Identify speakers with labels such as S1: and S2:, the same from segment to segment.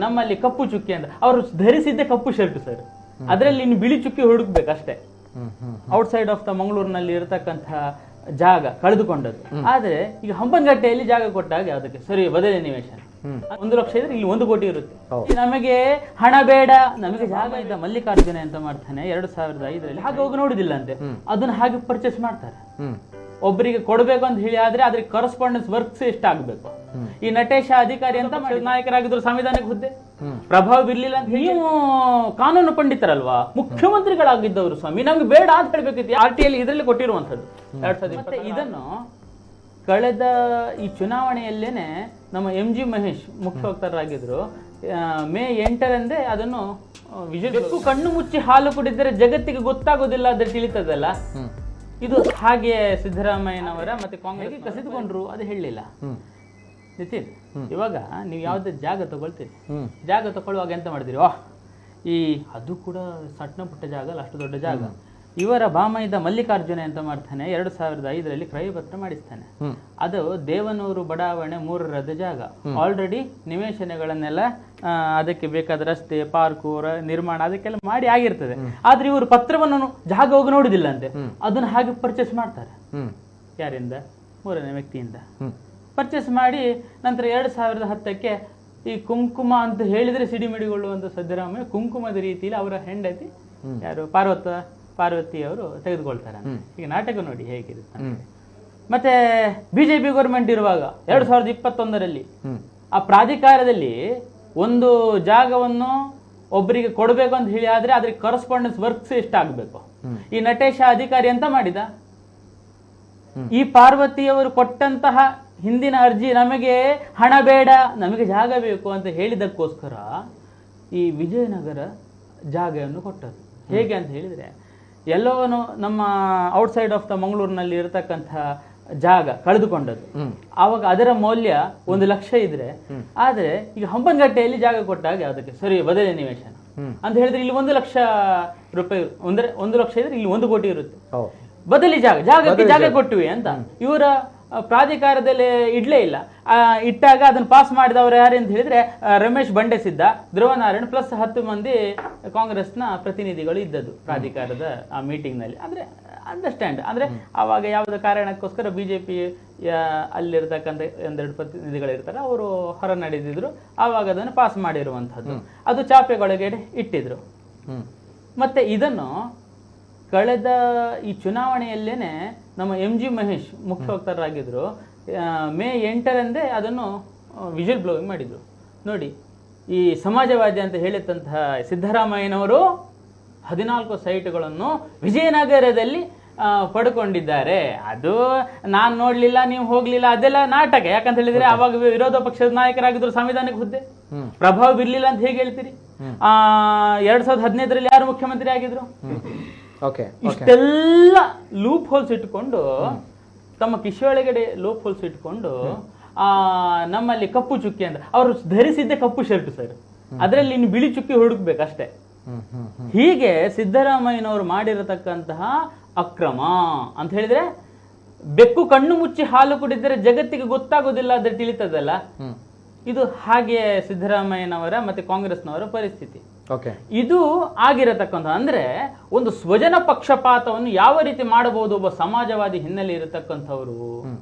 S1: ನಮ್ಮಲ್ಲಿ ಕಪ್ಪು ಚುಕ್ಕಿ ಅಂತ ಅವರು ಧರಿಸಿದ್ದೆ ಕಪ್ಪು ಶರ್ಟ್ ಸರ್, ಅದರಲ್ಲಿ ಇನ್ನು ಬಿಳಿ ಚುಕ್ಕಿ ಹುಡುಕ್ಬೇಕಷ್ಟೇ. ಔಟ್ಸೈಡ್ ಆಫ್ ದ ಮಂಗಳೂರಿನಲ್ಲಿ ಇರತಕ್ಕಂಥ ಜಾಗ ಕಳೆದುಕೊಂಡದ್ದು. ಆದ್ರೆ ಈಗ ಹಂಪನಗಟ್ಟೆಯಲ್ಲಿ ಜಾಗ ಕೊಟ್ಟಾಗ ಅದಕ್ಕೆ ಸರಿ ಬದಲಿ ನಿವೇಶನ 1 ಲಕ್ಷ ಇದ್ರೆ ಇಲ್ಲಿ 1 ಕೋಟಿ ಇರುತ್ತೆ. ನಮಗೆ ಹಣ ಬೇಡ, ನಮಗೆ ಜಾಗ ಇದ್ದ ಮಲ್ಲಿಕಾರ್ಜುನ ಅಂತ ಮಾಡ್ತಾನೆ 2005ರಲ್ಲಿ ಹಾಗೆ ಹೋಗಿ ನೋಡುದಿಲ್ಲ ಅಂತೆ, ಅದನ್ನ ಹಾಗೆ ಪರ್ಚೇಸ್ ಮಾಡ್ತಾರೆ. ಒಬ್ಬರಿಗೆ ಕೊಡ್ಬೇಕು ಅಂತ ಹೇಳಿ ಆದ್ರೆ ಅದ್ರ ಕರೆಸ್ಪಾಂಡೆನ್ಸ್ ವರ್ಕ್ಸ್ ಎಷ್ಟಾಗಬೇಕು. ಈ ನಟೇಶ ಅಧಿಕಾರಿ ಅಂತ ನಾಯಕರಾಗಿದ್ರು, ಸಂವಿಧಾನಕ್ಕೆ ಹುದ್ದೆ, ಪ್ರಭಾವ ಬಿರ್ಲಿಲ್ಲ ಅಂತ ಹೇಳಿ. ನೀವು ಕಾನೂನು ಪಂಡಿತರಲ್ವಾ, ಮುಖ್ಯಮಂತ್ರಿಗಳಾಗಿದ್ದವರು ಸ್ವಾಮಿ, ನಮ್ಗೆ ಬೇಡ ಅಂತ ಹೇಳ್ಬೇಕಿತ್ತು. RTI ಇದರಲ್ಲಿ ಕೊಟ್ಟಿರುವಂತದ್ದು 2020. ಇದನ್ನು ಕಳೆದ ಈ ಚುನಾವಣೆಯಲ್ಲೇನೆ ನಮ್ಮ MG ಮಹೇಶ್ ಮುಖ್ಯ ವಕ್ತಾರರಾಗಿದ್ರು. ಮೇ 8ರಂದೇ ಅದನ್ನು ಬೆಕ್ಕು ಕಣ್ಣು ಮುಚ್ಚಿ ಹಾಲು ಕುಡಿದರೆ ಜಗತ್ತಿಗೆ ಗೊತ್ತಾಗೋದಿಲ್ಲ ಅದ್ರ ತಿಳಿತದಲ್ಲ. ಇದು ಹಾಗೆ ಸಿದ್ದರಾಮಯ್ಯನವರ ಮತ್ತೆ ಕಾಂಗ್ರೆಸ್ ಕಸಿದುಕೊಂಡ್ರು, ಅದು ಹೇಳಲಿಲ್ಲ ನಿತಿನ್. ಇವಾಗ ನೀವು ಯಾವುದೇ ಜಾಗ ತಗೊಳ್ತೀರಿ, ಜಾಗ ತಗೊಳ್ಳುವಾಗ ಎಂತ ಮಾಡಿದಿರಿ, ಅದು ಕೂಡ ಸಣ್ಣ ಪುಟ್ಟ ಜಾಗ ಅಲ್ಲ, ಅಷ್ಟು ದೊಡ್ಡ ಜಾಗ. ಇವರ ಬಾಮೈದ ಮಲ್ಲಿಕಾರ್ಜುನ ಅಂತ ಮಾಡ್ತಾನೆ 2005ರಲ್ಲಿ ಕ್ರಯಪತ್ರ ಮಾಡಿಸ್ತಾನೆ. ಅದು ದೇವನೂರು ಬಡಾವಣೆ 3ರದ ಜಾಗ. ಆಲ್ರೆಡಿ ನಿವೇಶನಗಳನ್ನೆಲ್ಲ ಅದಕ್ಕೆ ಬೇಕಾದ ರಸ್ತೆ, ಪಾರ್ಕು, ನಿರ್ಮಾಣ ಅದಕ್ಕೆಲ್ಲ ಮಾಡಿ ಆಗಿರ್ತದೆ. ಆದ್ರೆ ಇವರು ಪತ್ರವನ್ನು ಜಾಗ ಹೋಗಿ ನೋಡುದಿಲ್ಲ ಅಂತೆ, ಅದನ್ನ ಹಾಗೆ ಪರ್ಚೇಸ್ ಮಾಡ್ತಾರೆ. ಯಾರಿಂದ? 3ನೇ ವ್ಯಕ್ತಿಯಿಂದ ಪರ್ಚೇಸ್ ಮಾಡಿ ನಂತರ 2010ಕ್ಕೆ ಈ ಕುಂಕುಮ ಅಂತ ಹೇಳಿದ್ರೆ ಸಿಡಿಮಿಡಿಗೊಳ್ಳುವಂತ ಸಿದ್ದರಾಮಯ್ಯ ಕುಂಕುಮದ ರೀತಿಯಲ್ಲಿ ಅವರ ಹೆಂಡತಿ ಯಾರು ಪಾರ್ವತಿ ಅವರು ತೆಗೆದುಕೊಳ್ತಾರೆ. ಈಗ ನಾಟಕ ನೋಡಿ ಹೇಗಿರುತ್ತೆ. ಮತ್ತೆ ಬಿಜೆಪಿ ಗೌರ್ಮೆಂಟ್ ಇರುವಾಗ 2021ರಲ್ಲಿ ಆ ಪ್ರಾಧಿಕಾರದಲ್ಲಿ ಒಂದು ಜಾಗವನ್ನು ಒಬ್ಬರಿಗೆ ಕೊಡಬೇಕು ಅಂತ ಹೇಳಿ ಆದ್ರೆ ಅದ್ರ ಕರೆಸ್ಪಾಂಡೆನ್ಸ್ ವರ್ಕ್ಸ್ ಎಷ್ಟಾಗಬೇಕು. ಈ ನಟೇಶ ಅಧಿಕಾರಿ ಅಂತ ಮಾಡಿದ. ಈ ಪಾರ್ವತಿಯವರು ಕೊಟ್ಟಂತಹ ಹಿಂದಿನ ಅರ್ಜಿ, ನಮಗೆ ಹಣ ಬೇಡ, ನಮಗೆ ಜಾಗ ಬೇಕು ಅಂತ ಹೇಳಿದಕ್ಕೋಸ್ಕರ ಈ ವಿಜಯನಗರ ಜಾಗವನ್ನು ಕೊಟ್ಟದ್ದು. ಹೇಗೆ ಅಂತ ಹೇಳಿದ್ರೆ, ಎಲ್ಲವೂ ನಮ್ಮ ಔಟ್ಸೈಡ್ ಆಫ್ ದ ಮಂಗಳೂರಿನಲ್ಲಿ ಇರತಕ್ಕಂಥ ಜಾಗ ಕಳೆದುಕೊಂಡದ್ದು. ಆವಾಗ ಅದರ ಮೌಲ್ಯ 1 ಲಕ್ಷ ಇದ್ರೆ, ಆದ್ರೆ ಈಗ ಹಂಪನಗಟ್ಟೆಯಲ್ಲಿ ಜಾಗ ಕೊಟ್ಟಾಗ ಅದಕ್ಕೆ ಸರಿ ಬದಲಿ ನಿವೇಶನ ಅಂತ ಹೇಳಿದ್ರೆ ಇಲ್ಲಿ 1 ಲಕ್ಷ ರೂಪಾಯಿ, 1 ಲಕ್ಷ ಇದ್ರೆ ಇಲ್ಲಿ 1 ಕೋಟಿ ಇರುತ್ತೆ. ಬದಲಿ ಜಾಗಕ್ಕೆ ಜಾಗ ಕೊಟ್ಟಿವಿ ಅಂತ ಇವರ ಪ್ರಾಧಿಕಾರದಲ್ಲಿ ಇಡ್ಲೇ ಇಲ್ಲ. ಇಟ್ಟಾಗ ಅದನ್ನು ಪಾಸ್ ಮಾಡಿದವರು ಯಾರು ಅಂತ ಹೇಳಿದ್ರೆ ರಮೇಶ್ ಬಂಡೆಸಿದ್ದ, ಧ್ರುವನಾರಾಯಣ್ ಪ್ಲಸ್ 10 ಮಂದಿ ಕಾಂಗ್ರೆಸ್ನ ಪ್ರತಿನಿಧಿಗಳು ಇದ್ದದ್ದು ಪ್ರಾಧಿಕಾರದ ಆ ಮೀಟಿಂಗ್ ನಲ್ಲಿ. ಅಂದ್ರೆ ಅಂಡರ್ಸ್ಟ್ಯಾಂಡ್ ಅಂದ್ರೆ ಆವಾಗ ಯಾವುದೇ ಕಾರಣಕ್ಕೋಸ್ಕರ ಬಿಜೆಪಿ ಅಲ್ಲಿರ್ತಕ್ಕಂಥ 1-2 ಪ್ರತಿನಿಧಿಗಳಿರ್ತಾರೆ, ಅವರು ಹೊರ ನಡೆದಿದ್ರು. ಆವಾಗ ಅದನ್ನು ಪಾಸ್ ಮಾಡಿರುವಂತದ್ದು, ಅದು ಚಾಪೆಗೊಳಗಡೆ ಇಟ್ಟಿದ್ರು. ಮತ್ತೆ ಇದನ್ನು ಕಳೆದ ಈ ಚುನಾವಣೆಯಲ್ಲೇನೆ ನಮ್ಮ MG ಮಹೇಶ್ ಮುಖ್ಯ ವಕ್ತಾರರಾಗಿದ್ರು. ಮೇ 8ರಂದೇ ಅದನ್ನು ವಿಜುವಲ್ ಬ್ಲೋವಿಂಗ್ ಮಾಡಿದ್ರು. ನೋಡಿ, ಈ ಸಮಾಜವಾದಿ ಅಂತ ಹೇಳಿದಂತಹ ಸಿದ್ದರಾಮಯ್ಯನವರು 14 ಸೈಟ್ಗಳನ್ನು ವಿಜಯನಗರದಲ್ಲಿ ಪಡ್ಕೊಂಡಿದ್ದಾರೆ. ಅದು ನಾನು ನೋಡ್ಲಿಲ್ಲ, ನೀವು ಹೋಗ್ಲಿಲ್ಲ, ಅದೆಲ್ಲ ನಾಟಕ. ಯಾಕಂತ ಹೇಳಿದ್ರೆ ಅವಾಗ ವಿರೋಧ ಪಕ್ಷದ ನಾಯಕರಾಗಿದ್ರು, ಸಂವಿಧಾನಕ್ಕೆ ಹುದ್ದೆ, ಪ್ರಭಾವ ಬಿರ್ಲಿಲ್ಲ ಅಂತ ಹೇಗೆ ಹೇಳ್ತೀರಿ? 2015ರಲ್ಲಿ ಯಾರು ಮುಖ್ಯಮಂತ್ರಿ ಆಗಿದ್ರು? ಇಷ್ಟೆಲ್ಲ ಲೂಪ್ ಹೋಲ್ಸ್ ಇಟ್ಕೊಂಡು, ತಮ್ಮ ಕಿಶೆಯೊಳಗಡೆ ಲೂಪ್ ಹೋಲ್ಸ್ ಇಟ್ಕೊಂಡು ನಮ್ಮಲ್ಲಿ ಕಪ್ಪು ಚುಕ್ಕಿ ಅಂತ ಅವರು ಧರಿಸಿದ್ದೆ ಕಪ್ಪು ಶರ್ಟ್ ಸರ್, ಅದರಲ್ಲಿ ಇನ್ನು ಬಿಳಿ ಚುಕ್ಕಿ ಹುಡುಕ್ಬೇಕಷ್ಟೇ. ಹೀಗೆ ಸಿದ್ದರಾಮಯ್ಯನವರು ಮಾಡಿರತಕ್ಕಂತಹ ಅಕ್ರಮ ಅಂತ ಹೇಳಿದ್ರೆ, ಬೆಕ್ಕು ಕಣ್ಣು ಮುಚ್ಚಿ ಹಾಲು ಕುಡಿದರೆ ಜಗತ್ತಿಗೆ ಗೊತ್ತಾಗೋದಿಲ್ಲ ಅದ್ರ ತಿಳಿತದಲ್ಲ. ಇದು ಹಾಗೆ ಸಿದ್ದರಾಮಯ್ಯನವರ ಮತ್ತೆ ಕಾಂಗ್ರೆಸ್ನವರ ಪರಿಸ್ಥಿತಿ. ಇದು ಆಗಿರತಕ್ಕಂಥ ಅಂದ್ರೆ ಒಂದು ಸ್ವಜನ ಪಕ್ಷಪಾತವನ್ನು ಯಾವ ರೀತಿ ಮಾಡಬಹುದು ಒಬ್ಬ ಸಮಾಜವಾದಿ ಹಿನ್ನೆಲೆ ಇರತಕ್ಕಂಥವ್ರು.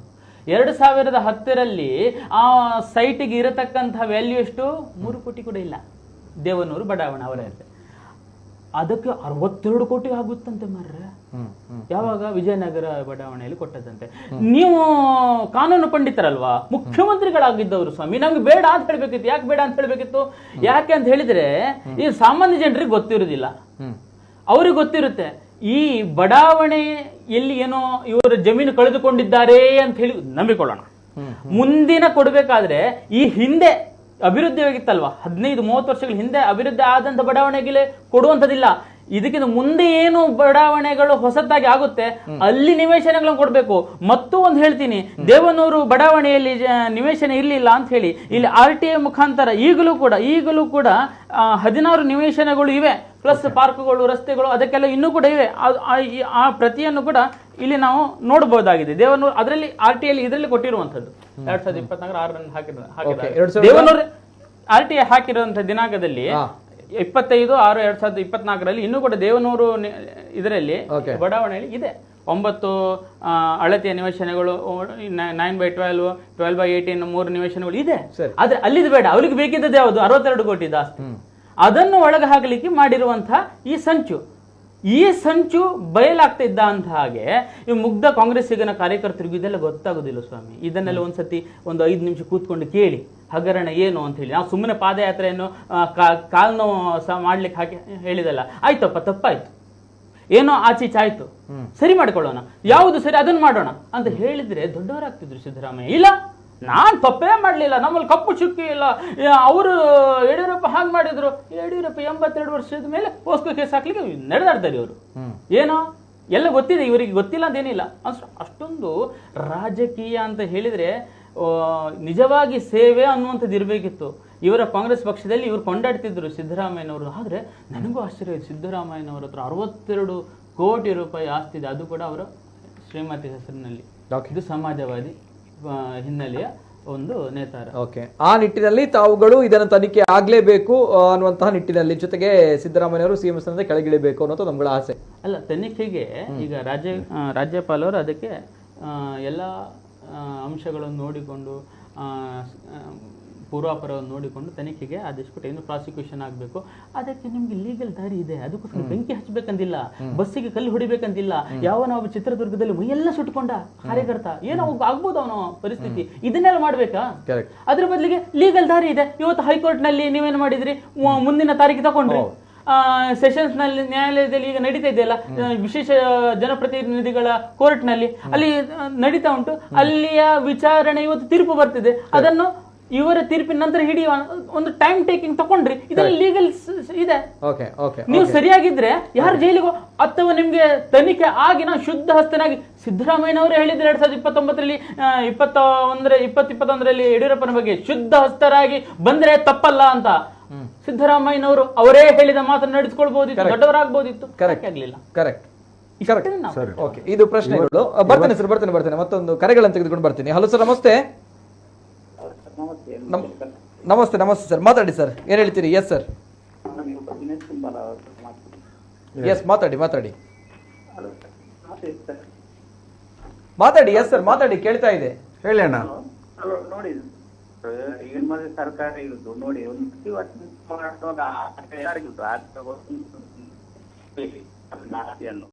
S1: 2010ರಲ್ಲಿ ಆ ಸೈಟಿಗೆ ಇರತಕ್ಕಂಥ ವ್ಯಾಲ್ಯೂ ಎಷ್ಟು? 3 ಕೋಟಿ ಕೂಡ ಇಲ್ಲ. ದೇವನೂರು ಬಡಾವಣೆ ಅವರ ಅದಕ್ಕೆ 62 ಕೋಟಿ ಆಗುತ್ತಂತೆ ಮಾರ್ರೆ. ಯಾವಾಗ? ವಿಜಯನಗರ ಬಡಾವಣೆಯಲ್ಲಿ ಕೊಟ್ಟದಂತೆ. ನೀವು ಕಾನೂನು ಪಂಡಿತರಲ್ವಾ, ಮುಖ್ಯಮಂತ್ರಿಗಳಾಗಿದ್ದವರು ಸ್ವಾಮಿ, ನಮ್ಗೆ ಬೇಡ ಅಂತ ಹೇಳ್ಬೇಕಿತ್ತು. ಯಾಕೆ ಬೇಡ ಅಂತ ಹೇಳ್ಬೇಕಿತ್ತು? ಯಾಕೆ ಅಂತ ಹೇಳಿದ್ರೆ ಈ ಸಾಮಾನ್ಯ ಜನರಿಗೆ ಗೊತ್ತಿರುವುದಿಲ್ಲ, ಅವ್ರಿಗೆ ಗೊತ್ತಿರುತ್ತೆ. ಈ ಬಡಾವಣೆಯಲ್ಲಿ ಏನೋ ಇವರು ಜಮೀನು ಕಳೆದುಕೊಂಡಿದ್ದಾರೆ ಅಂತ ಹೇಳಿ ನಂಬಿಕೊಳ್ಳೋಣ. ಮುಂದಿನ ಕೊಡ್ಬೇಕಾದ್ರೆ ಈ ಹಿಂದೆ ಅಭಿವೃದ್ಧಿ ಆಗಿತ್ತಲ್ವಾ, 15-30 ವರ್ಷಗಳ ಹಿಂದೆ ಅಭಿವೃದ್ಧಿ ಆದಂತ ಬಡಾವಣೆಗೆ ಕೊಡುವಂತದಿಲ್ಲ. ಇದಕ್ಕಿಂತ ಮುಂದೆ ಏನು ಬಡಾವಣೆಗಳು ಹೊಸತಾಗಿ ಆಗುತ್ತೆ ಅಲ್ಲಿ ನಿವೇಶನಗಳನ್ನು ಕೊಡ್ಬೇಕು. ಮತ್ತೂ ಒಂದು ಹೇಳ್ತೀನಿ, ದೇವನೂರು ಬಡಾವಣೆಯಲ್ಲಿ ನಿವೇಶನ ಇರ್ಲಿಲ್ಲ ಅಂತ ಹೇಳಿ ಇಲ್ಲಿ RTI ಮುಖಾಂತರ ಈಗಲೂ ಕೂಡ 16 ನಿವೇಶನಗಳು ಇವೆ, ಪ್ಲಸ್ ಪಾರ್ಕ್ಗಳು, ರಸ್ತೆಗಳು, ಅದಕ್ಕೆಲ್ಲ ಇನ್ನೂ ಕೂಡ ಇವೆ. ಆ ಪ್ರತಿಯನ್ನು ಕೂಡ ಇಲ್ಲಿ ನಾವು ನೋಡಬಹುದಾಗಿದೆ. ದೇವನೂರು ಅದರಲ್ಲಿ RTI ಇದರಲ್ಲಿ ಕೊಟ್ಟಿರುವಂತದ್ದು 2024 6 ಹಾಕಿದ ದೇವನೂರು RTI ಹಾಕಿರುವಂತಹ ದಿನಾಂಕದಲ್ಲಿ 25/6/2024 ಇನ್ನೂ ಕೂಡ ದೇವನೂರು ಇದರಲ್ಲಿ ಬಡಾವಣೆಯಲ್ಲಿ ಇದೆ 9 ಅಳತೆಯ ನಿವೇಶನಗಳು, 9/12, 12/18 3 ನಿವೇಶನಗಳು ಇದೆ. ಆದ್ರೆ ಅಲ್ಲಿದು ಬೇಡ, ಅವ್ರಿಗೆ ಬೇಕಿದ್ದದ್ದು ಯಾವುದು 62 ಕೋಟಿ ಆಸ್ತಿ, ಅದನ್ನು ಒಳಗೆ ಹಾಕಲಿಕ್ಕೆ ಮಾಡಿರುವಂತಹ ಈ ಸಂಚು ಬಯಲಾಗ್ತಿದ್ದ ಅಂತ ಹಾಗೆ ಈ ಮುಗ್ಧ ಕಾಂಗ್ರೆಸ್ಸಿಗನ ಕಾರ್ಯಕರ್ತರಿಗೂ ಇದೆಲ್ಲ ಗೊತ್ತಾಗೋದಿಲ್ಲ ಸ್ವಾಮಿ. ಇದನ್ನೆಲ್ಲ ಒಂದ್ಸತಿ ಒಂದು 5 ನಿಮಿಷ ಕೂತ್ಕೊಂಡು ಕೇಳಿ ಹಗರಣ ಏನು ಅಂತ ಹೇಳಿ. ನಾವು ಸುಮ್ಮನೆ ಪಾದಯಾತ್ರೆಯನ್ನು ಕಾಲ್ನೋ ಮಾಡ್ಲಿಕ್ಕೆ ಹಾಕಿ ಹೇಳಿದಲ್ಲ, ಆಯ್ತಪ್ಪ ತಪ್ಪಾಯ್ತು, ಏನೋ ಆಚೀಚಾಯ್ತು, ಸರಿ ಮಾಡ್ಕೊಳ್ಳೋಣ, ಯಾವುದು ಸರಿ ಅದನ್ನು ಮಾಡೋಣ ಅಂತ ಹೇಳಿದ್ರೆ ದೊಡ್ಡವರಾಗ್ತಿದ್ರು ಸಿದ್ದರಾಮಯ್ಯ. ಇಲ್ಲ, ನಾನ್ ತಪ್ಪೇ ಮಾಡ್ಲಿಲ್ಲ, ನಮ್ಮಲ್ಲಿ ಕಪ್ಪು ಚುಕ್ಕಿ ಇಲ್ಲ, ಅವರು ಯಡಿಯೂರಪ್ಪ ಹಾಗೆ ಮಾಡಿದ್ರು. ಯಡಿಯೂರಪ್ಪ 82 ವರ್ಷದ ಮೇಲೆ ಪೋಸ್ಕೋ ಕೇಸ್ ಹಾಕ್ಲಿಕ್ಕೆ ನಡೆದಾಡ್ತಾರೆ ಇವರು. ಏನೋ ಎಲ್ಲ ಗೊತ್ತಿದೆ, ಇವರಿಗೆ ಗೊತ್ತಿಲ್ಲ ಅಂತೇನಿಲ್ಲ. ಅಷ್ಟೊಂದು ರಾಜಕೀಯ ಅಂತ ಹೇಳಿದ್ರೆ ನಿಜವಾಗಿ ಸೇವೆ ಅನ್ನುವಂಥದ್ದು ಇರಬೇಕಿತ್ತು. ಇವರ ಕಾಂಗ್ರೆಸ್ ಪಕ್ಷದಲ್ಲಿ ಇವರು ಕೊಂಡಾಡ್ತಿದ್ರು ಸಿದ್ದರಾಮಯ್ಯನವರು. ಆದ್ರೆ ನನಗೂ ಆಶ್ಚರ್ಯ ಇದೆ, ಸಿದ್ದರಾಮಯ್ಯನವರ ಹತ್ರ 62 ಕೋಟಿ ರೂಪಾಯಿ ಆಸ್ತಿ ಇದೆ, ಅದು ಕೂಡ ಅವರ ಶ್ರೀಮತಿ ಹೆಸರಿನಲ್ಲಿ. ಇದು ಸಮಾಜವಾದಿ ಹಿನ್ನೆಲೆಯ ಒಂದು ನೇತಾರ.
S2: ಓಕೆ, ಆ ನಿಟ್ಟಿನಲ್ಲಿ ತಾವುಗಳು ಇದನ್ನು ತನಿಖೆ ಆಗ್ಲೇಬೇಕು ಅನ್ನುವಂತಹ ನಿಟ್ಟಿನಲ್ಲಿ, ಜೊತೆಗೆ ಸಿದ್ದರಾಮಯ್ಯವರು ಸಿಎಂ ಸ್ಥಾನದ ಕೆಳಗಿಳಿಬೇಕು ಅನ್ನೋದು ನಮ್ಗಳ ಆಸೆ.
S1: ಅಲ್ಲ, ತನಿಖೆಗೆ ಈಗ ರಾಜ್ಯಪಾಲರು ಅದಕ್ಕೆ ಎಲ್ಲ ಅಂಶಗಳನ್ನು ನೋಡಿಕೊಂಡು ಪೂರ್ವಾಪರವನ್ನು ನೋಡಿಕೊಂಡು ತನಿಖೆಗೆ ಆದೇಶಿಸ್ಬಿಟ್ಟು ಏನು ಪ್ರಾಸಿಕ್ಯೂಷನ್ ಆಗಬೇಕು. ಅದಕ್ಕೆ ನಿಮ್ಗೆ ಲೀಗಲ್ ದಾರಿ ಇದೆ. ಅದಕ್ಕೋಸ್ಕರ ಬೆಂಕಿ ಹಚ್ಚಬೇಕಂದಿಲ್ಲ, ಬಸ್ಸಿಗೆ ಕಲ್ಲು ಹೊಡಿಬೇಕಂದಿಲ್ಲ. ಯಾವನೊಬ್ಬ ಚಿತ್ರದುರ್ಗದಲ್ಲಿ ಮೈಯೆಲ್ಲ ಸುಟ್ಕೊಂಡ ಕಾರ್ಯಕರ್ತ, ಏನೋ ಆಗ್ಬೋದು ಅವನ ಪರಿಸ್ಥಿತಿ, ಇದನ್ನೆಲ್ಲ ಮಾಡ್ಬೇಕಾ? ಅದ್ರ ಬದಲಿಗೆ ಲೀಗಲ್ ದಾರಿ ಇದೆ. ಇವತ್ತು ಹೈಕೋರ್ಟ್ ನಲ್ಲಿ ನೀವೇನ್ ಮಾಡಿದ್ರಿ, ಮುಂದಿನ ತಾರೀಕು ತಗೊಂಡ್ರಿ. ಸೆಷನ್ಸ್ ನಲ್ಲಿ ನ್ಯಾಯಾಲಯದಲ್ಲಿ ಈಗ ನಡೀತಾ ಇದೆಯಲ್ಲ, ವಿಶೇಷ ಜನಪ್ರತಿನಿಧಿಗಳ ಕೋರ್ಟ್ ನಲ್ಲಿ ಅಲ್ಲಿ ನಡೀತಾ ಉಂಟು. ಅಲ್ಲಿಯ ವಿಚಾರಣೆ ಇವತ್ತು ತೀರ್ಪು ಬರ್ತಿದೆ. ಅದನ್ನು ಇವರ ತೀರ್ಪಿನ ನಂತರ ಹಿಡಿಯುವ ಒಂದು ಟೈಮ್ ಟೇಕಿಂಗ್ ತಗೊಂಡ್ರಿ. ಇದರಲ್ಲಿ ಲೀಗಲ್ ಇದೆ. ನೀವು ಸರಿಯಾಗಿದ್ರೆ ಯಾರು ಜೈಲಿಗೆ, ಅಥವಾ ನಿಮ್ಗೆ ತನಿಖೆ ಆಗಿ ನಾವು ಶುದ್ಧ ಹಸ್ತನಾಗಿ, ಸಿದ್ದರಾಮಯ್ಯನವರೇ ಹೇಳಿದ್ರೆ 2019ರಲ್ಲಿ 2021ರಲ್ಲಿ ಯಡಿಯೂರಪ್ಪನ ಬಗ್ಗೆ ಶುದ್ಧ ಹಸ್ತರಾಗಿ ಬಂದ್ರೆ ತಪ್ಪಲ್ಲ ಅಂತ. ಸಿದ್ದರಾಮಯ್ಯನವರು ಅವರೇ ಹೇಳಿದ ಮಾತನ್ನು ನಡೆಸ್ಕೊಳ್ಬಹುದಿತ್ತು, ದೊಡ್ಡವರಾಗಬಹುದಿತ್ತು. ಆಗ್ಲಿಲ್ಲ.
S2: ಇದು ಪ್ರಶ್ನೆಗಳು. ಬರ್ತೇನೆ ಸರ್, ಬರ್ತೇನೆ. ಮತ್ತೊಂದು ಕರೆಗಳನ್ನು ತೆಗೆದುಕೊಂಡು ಬರ್ತೀನಿ. ಹಲೋ ಸರ್, ನಮಸ್ತೆ. ನಮಸ್ತೆ ಸರ್, ಮಾತಾಡಿ ಸರ್, ಏನ್ ಹೇಳ್ತೀರಿ? ಎಸ್ ಸರ್, ಎಸ್ ಮಾತಾಡಿ. ಎಸ್ ಸರ್, ಮಾತಾಡಿ, ಕೇಳ್ತಾ ಇದೆ, ಹೇಳಿ ಅಣ್ಣ.
S3: ನೋಡಿ, ಈಗ ಮತ್ತೆ ಸರ್ಕಾರ ಇರುದು ನೋಡಿ, ಒಂದು